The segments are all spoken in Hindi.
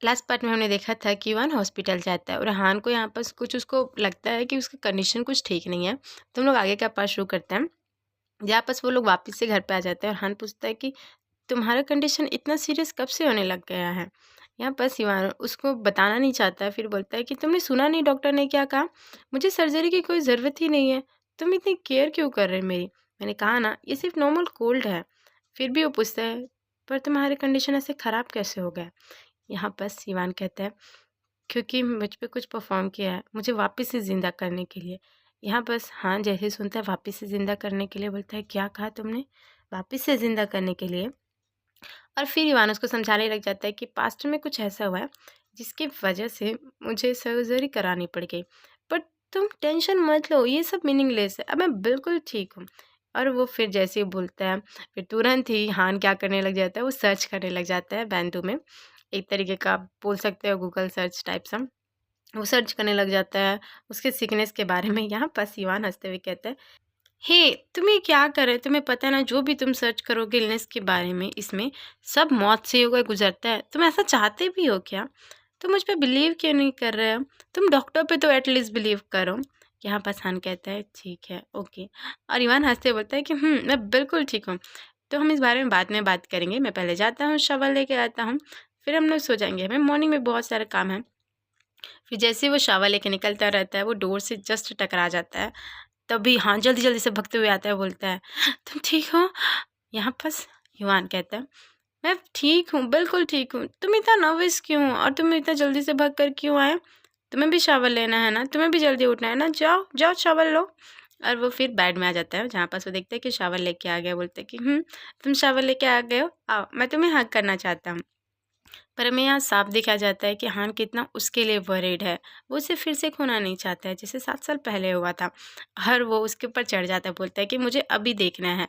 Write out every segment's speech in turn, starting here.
लास्ट पार्ट में हमने देखा था कि ईवान हॉस्पिटल जाता है और हान को यहाँ पर कुछ उसको लगता है कि उसकी कंडीशन कुछ ठीक नहीं है। तो हम लोग आगे का पार्ट शुरू करते हैं, जहाँ पर वो लोग वापस से घर पे आ जाते हैं और हान पूछता है कि तुम्हारा कंडीशन इतना सीरियस कब से होने लग गया है। यहाँ पर ईवान उसको बताना नहीं चाहता है, फिर बोलता है कि तुमने सुना नहीं डॉक्टर ने क्या कहा, मुझे सर्जरी की कोई ज़रूरत ही नहीं है, तुम इतनी केयर क्यों कर रहे मेरी। मैंने कहा ना ये सिर्फ नॉर्मल कोल्ड है। फिर भी वो पूछता है पर तुम्हारी कंडीशन ऐसे ख़राब कैसे हो गया। यहाँ पर ईवान कहता है क्योंकि मुझ पे कुछ परफॉर्म किया है मुझे वापस से ज़िंदा करने के लिए। यहाँ बस हाँ जैसे सुनता है वापस से ज़िंदा करने के लिए, बोलता है क्या कहा तुमने, वापस से ज़िंदा करने के लिए। और फिर ईवान उसको समझाने लग जाता है कि पास्ट में कुछ ऐसा हुआ है जिसकी वजह से मुझे सर्जरी करानी पड़ गई, बट तुम टेंशन मत लो ये सब मीनिंगलेस है, अब मैं बिल्कुल ठीक हूँ। और वो फिर जैसे ही बोलता है फिर तुरंत ही हान क्या करने लग जाता है, वो सर्च करने लग जाता है बैंडू में, एक तरीके का आप बोल सकते हो गूगल सर्च टाइप सा। वो सर्च करने लग जाता है उसके सिकनेस के बारे में। यहाँ पर ईवान हंसते हुए कहता है हे तुम ये क्या कर रहे हो, तुम्हें पता है ना जो भी तुम सर्च करोगे इलनेस के बारे में इसमें सब मौत से होकर गुजरता है, तुम ऐसा चाहते भी हो क्या, तुम मुझ पे बिलीव क्यों नहीं कर रहे हो, तुम डॉक्टर पे तो एटलीस्ट बिलीव करो। यहाँ पर हान कहता है ठीक है ओके, और ईवान हंसते बोलता है कि मैं बिल्कुल ठीक हूँ, तो हम इस बारे में बाद में बात करेंगे, मैं पहले जाता हूँ शावर लेके आता हूँ, फिर हम लोग सो जाएंगे, हमें मॉर्निंग में बहुत सारे काम है। फिर जैसे ही वो शावर लेके निकलता रहता है वो डोर से जस्ट टकरा जाता है, तभी हाँ जल्दी जल्दी से भगते हुए आता है, बोलता है तुम ठीक हो। यहाँ बस युवान कहता है मैं ठीक हूँ बिल्कुल ठीक हूँ, तुम इतना नर्वस क्यों हो और तुम इतना जल्दी से भाग कर क्यों आए, तुम्हें भी शावर लेना है ना, तुम्हें भी जल्दी उठना है ना, जाओ जाओ शावर लो। और वो फिर बेड में आ जाता है जहाँ पास वो देखता है कि शावर लेके आ गया, बोलते हैं कि तुम शावर लेके आ गए हो, आओ मैं तुम्हें हक करना चाहता हूँ। पर हमें यहाँ साफ दिखा जाता है कि हान कितना उसके लिए वरीड है, वो उसे फिर से खोना नहीं चाहता है जैसे 7 साल पहले हुआ था। हर वो उसके ऊपर चढ़ जाता है, बोलता है कि मुझे अभी देखना है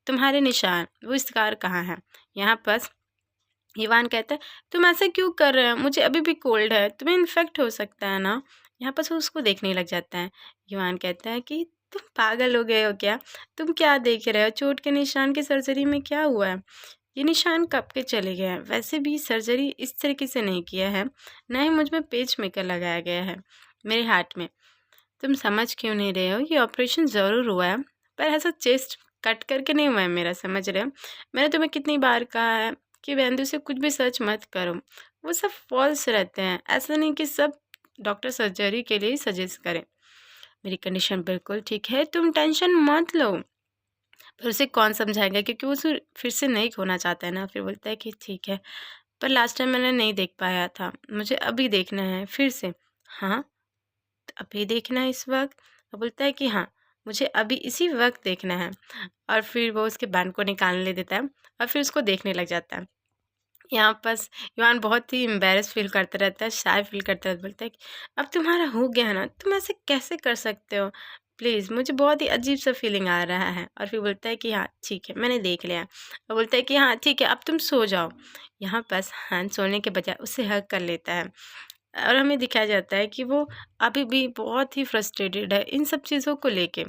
तुम्हारे निशान, वो स्कार कहाँ है। यहाँ पर ईवान कहता है तुम ऐसा क्यों कर रहे हो, मुझे अभी भी कोल्ड है, तुम्हें इन्फेक्ट हो सकता है ना। यहाँ पर वो उसको देखने लग जाता है। ईवान कहता है कि तुम पागल हो गए हो क्या, तुम क्या देख रहे हो, चोट के निशान की सर्जरी में क्या हुआ है, ये निशान कब के चले गए हैं, वैसे भी सर्जरी इस तरीके से नहीं किया है, ना ही मुझ में पेच मेकर लगाया गया है मेरे हार्ट में, तुम समझ क्यों नहीं रहे हो, ये ऑपरेशन ज़रूर हुआ है पर ऐसा चेस्ट कट करके नहीं हुआ है मेरा, समझ रहे हो। मैंने तुम्हें कितनी बार कहा है कि बेंदू से कुछ भी सर्च मत करो, वो सब फॉल्स रहते हैं, ऐसा नहीं कि सब डॉक्टर सर्जरी के लिए ही सजेस्ट करें। मेरी कंडीशन बिल्कुल ठीक है, तुम टेंशन मत लो। फिर उसे कौन समझाएगा क्योंकि वो उसे फिर से नहीं खोना चाहता है ना। फिर बोलता है कि ठीक है पर लास्ट टाइम मैंने नहीं देख पाया था, मुझे अभी देखना है फिर से। हाँ अभी देखना है इस वक्त, वो बोलता है कि हाँ मुझे अभी इसी वक्त देखना है। और फिर वो उसके बैंड को निकालने देता है और फिर उसको देखने लग जाता है। यहाँ बस ईवान बहुत ही एम्बेरस फील करता रहता है, शाय फील करता रहता है, बोलता है कि अब तुम्हारा हो गया है ना, तुम ऐसे कैसे कर सकते हो, प्लीज़ मुझे बहुत ही अजीब सा फीलिंग आ रहा है। और फिर बोलता है कि हाँ ठीक है मैंने देख लिया, और बोलता है कि हाँ ठीक है अब तुम सो जाओ। यहाँ बस हान सोने के बजाय उससे हग कर लेता है और हमें दिखाया जाता है कि वो अभी भी बहुत ही फ्रस्ट्रेटेड है इन सब चीज़ों को लेके।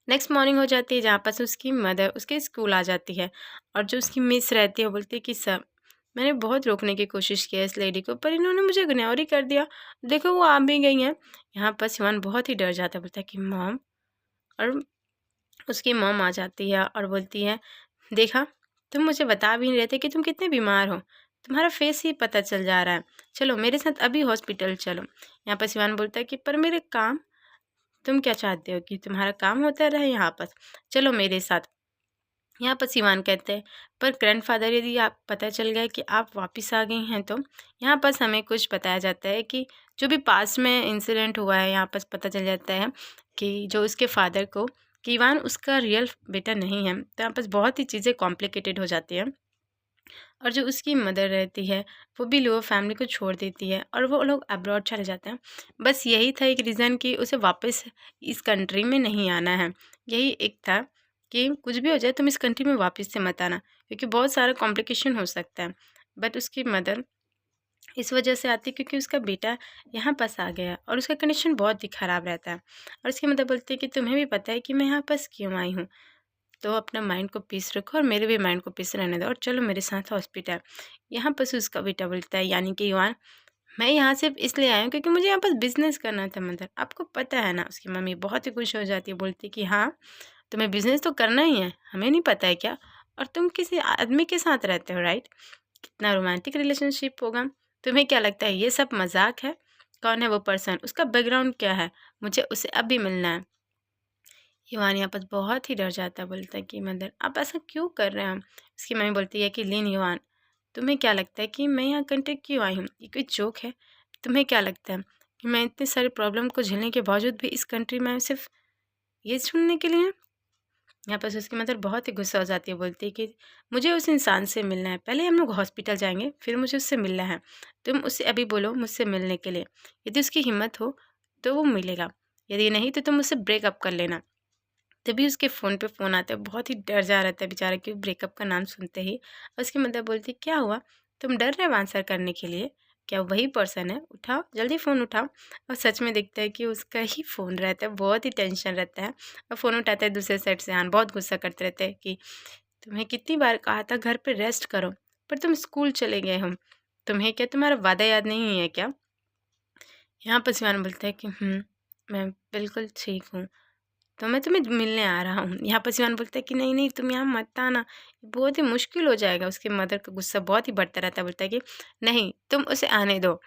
नेक्स्ट मॉर्निंग हो जाती है जहाँ पर से उसकी मदर उसके स्कूल आ जाती है, और जो उसकी मिस रहती है वो बोलती है कि सर मैंने बहुत रोकने की कोशिश की है इस लेडी को पर इन्होंने मुझे इग्नोर ही कर दिया, देखो वो आ भी गई हैं। यहाँ पर सिवान बहुत ही डर जाता है, बोलता है कि मॉम, और उसकी मॉम आ जाती है और बोलती है देखा तुम मुझे बता भी नहीं रहे थे कि तुम कितने बीमार हो, तुम्हारा फेस ही पता चल जा रहा है, चलो मेरे साथ अभी हॉस्पिटल चलो। यहाँ पर सिवान बोलता है कि पर मेरे काम, तुम क्या चाहते हो कि तुम्हारा काम होता रहे यहाँ पर, चलो मेरे साथ। यहाँ पर सिवान कहते हैं पर ग्रैंडफादर यदि आप पता चल गया कि आप वापस आ गई हैं तो। यहाँ पर हमें कुछ बताया जाता है कि जो भी पास में इंसिडेंट हुआ है यहाँ पर पता चल जाता है कि जो उसके फादर को कि इवान उसका रियल बेटा नहीं है, तो यहाँ पर बहुत ही चीज़ें कॉम्प्लिकेटेड हो जाती हैं। और जो उसकी मदर रहती है वो भी लोअर फैमिली को छोड़ देती है और वो लोग अब्रॉड चले जाते हैं। बस यही था एक रीज़न कि उसे वापस इस कंट्री में नहीं आना है, यही एक था कि कुछ भी हो जाए तुम इस कंट्री में वापस से मत आना क्योंकि बहुत सारा कॉम्प्लिकेशन हो सकता है। बट उसकी मदर इस वजह से आती है क्योंकि उसका बेटा यहाँ पास आ गया और उसका कंडीशन बहुत ही ख़राब रहता है। और उसकी मदर बोलती है कि तुम्हें भी पता है कि मैं यहाँ पास क्यों आई हूँ, तो अपना माइंड को पीस रखो और मेरे भी माइंड को पीस रहने दो और चलो मेरे साथ हॉस्पिटल। यहाँ पर उसका बेटा बोलता है, यानी कि युवान, मैं यहाँ सिर्फ इसलिए आया हूँ क्योंकि मुझे यहाँ पर बिजनेस करना था मदर। आपको पता है ना। उसकी मम्मी बहुत ही खुश हो जाती है, बोलती कि हाँ तुम्हें बिजनेस तो करना ही है, हमें नहीं पता है क्या, और तुम किसी आदमी के साथ रहते हो, राइट? कितना रोमांटिक रिलेशनशिप होगा। तुम्हें क्या लगता है ये सब मजाक है? कौन है वो पर्सन, उसका बैकग्राउंड क्या है, मुझे उसे अभी मिलना है। युवान यहाँ पर बहुत ही डर जाता है, बोलता है कि मदर आप ऐसा क्यों कर रहे हैं। उसकी मम्मी बोलती है कि लीन युवान, तुम्हें क्या लगता है कि मैं यहाँ कंट्री क्यों आई हूँ, ये कोई जोक है? तुम्हें क्या लगता है कि मैं इतने सारे प्रॉब्लम को झेलने के बावजूद भी इस कंट्री में सिर्फ ये सुनने के लिए? यहाँ पर उसकी मदर बहुत ही गुस्सा हो जाती है, बोलती है कि मुझे उस इंसान से मिलना है, पहले हम लोग हॉस्पिटल जाएंगे, फिर मुझे उससे मिलना है। तुम उससे अभी बोलो मुझसे मिलने के लिए, यदि उसकी हिम्मत हो तो वो मिलेगा, यदि नहीं तो तुम उससे ब्रेकअप कर लेना। तभी उसके फ़ोन पे फ़ोन आता है, बहुत ही डर जा रहता है बेचारा कि ब्रेकअप का नाम सुनते ही। और उसकी मदर बोलती है, क्या हुआ, तुम डर रहे हो आंसर करने के लिए? क्या वही पर्सन है? उठाओ जल्दी फ़ोन उठाओ। और सच में दिखता है कि उसका ही फ़ोन रहता है, बहुत ही टेंशन रहता है। और फ़ोन उठाता है दूसरे साइड से आन, बहुत गुस्सा करते रहते हैं कि तुम्हें कितनी बार कहा था घर पे रेस्ट करो, पर तुम स्कूल चले गए हम। तुम्हें क्या तुम्हारा वादा याद नहीं है क्या? यहाँ पर सिवान बोलता है कि मैं बिल्कुल ठीक हूँ, तो मैं तुम्हें मिलने आ रहा हूँ। यहाँ पर सिवान बोलता है कि नहीं नहीं तुम यहाँ मत आना, बहुत ही मुश्किल हो जाएगा। उसके मदर का गुस्सा बहुत ही बढ़ता रहता है, बोलता है कि नहीं तुम उसे आने दो।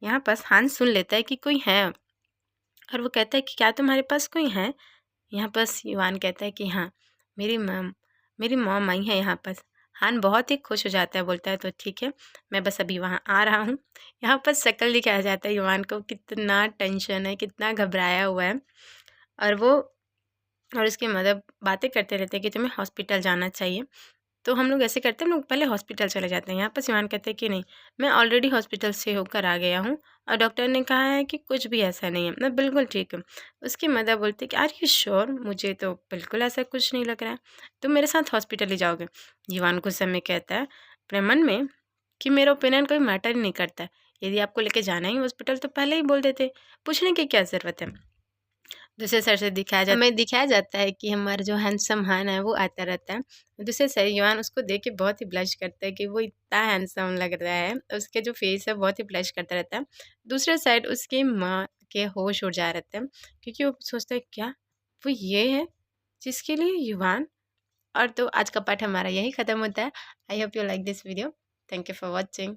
यहाँ पर हांस सुन लेता है कि कोई है, और वो कहता है कि क्या तुम्हारे पास कोई है? यहाँ पर युवान कहता है कि हाँ, मेरी मॉम आई है यहाँ पर। हान बहुत ही खुश हो जाता है, बोलता है तो ठीक है, मैं बस अभी वहाँ आ रहा हूँ। यहाँ पर शक्ल दिखाया जाता है युवान को, कितना टेंशन है, कितना घबराया हुआ है। और वो और उसकी मदर बातें करते रहते हैं कि तुम्हें हॉस्पिटल जाना चाहिए। तो हम लोग ऐसे करते हैं, हम लोग पहले हॉस्पिटल चले जाते हैं। यहाँ पर सिवान कहते हैं कि नहीं, मैं ऑलरेडी हॉस्पिटल से होकर आ गया हूँ और डॉक्टर ने कहा है कि कुछ भी ऐसा नहीं है, मैं बिल्कुल ठीक हूँ। उसकी मदर बोलती है कि आर यू श्योर? मुझे तो बिल्कुल ऐसा कुछ नहीं लग रहा है, तुम मेरे साथ हॉस्पिटल ही जाओगे। युवान कुछ समय कहता है अपने मन में कि मेरा ओपिनियन कोई मैटर ही नहीं करता है। यदि आपको लेके जाना ही हॉस्पिटल तो पहले ही बोल देते, पूछने की क्या ज़रूरत है। दूसरे साइड से हमें दिखाया जाता है कि हमारा जो हैंडसम हान है वो आता रहता है। दूसरे साइड युवान उसको देख के बहुत ही ब्लश करता है कि वो इतना हैंडसम लग रहा है, उसके जो फेस है बहुत ही ब्लश करता रहता है। दूसरे साइड उसकी माँ के होश उड़ जा रहते हैं, क्योंकि वो सोचता है क्या वो ये है जिसके लिए युवान। और तो आज का पाठ हमारा यही ख़त्म होता है। I hope you like this video. Thank you for watching.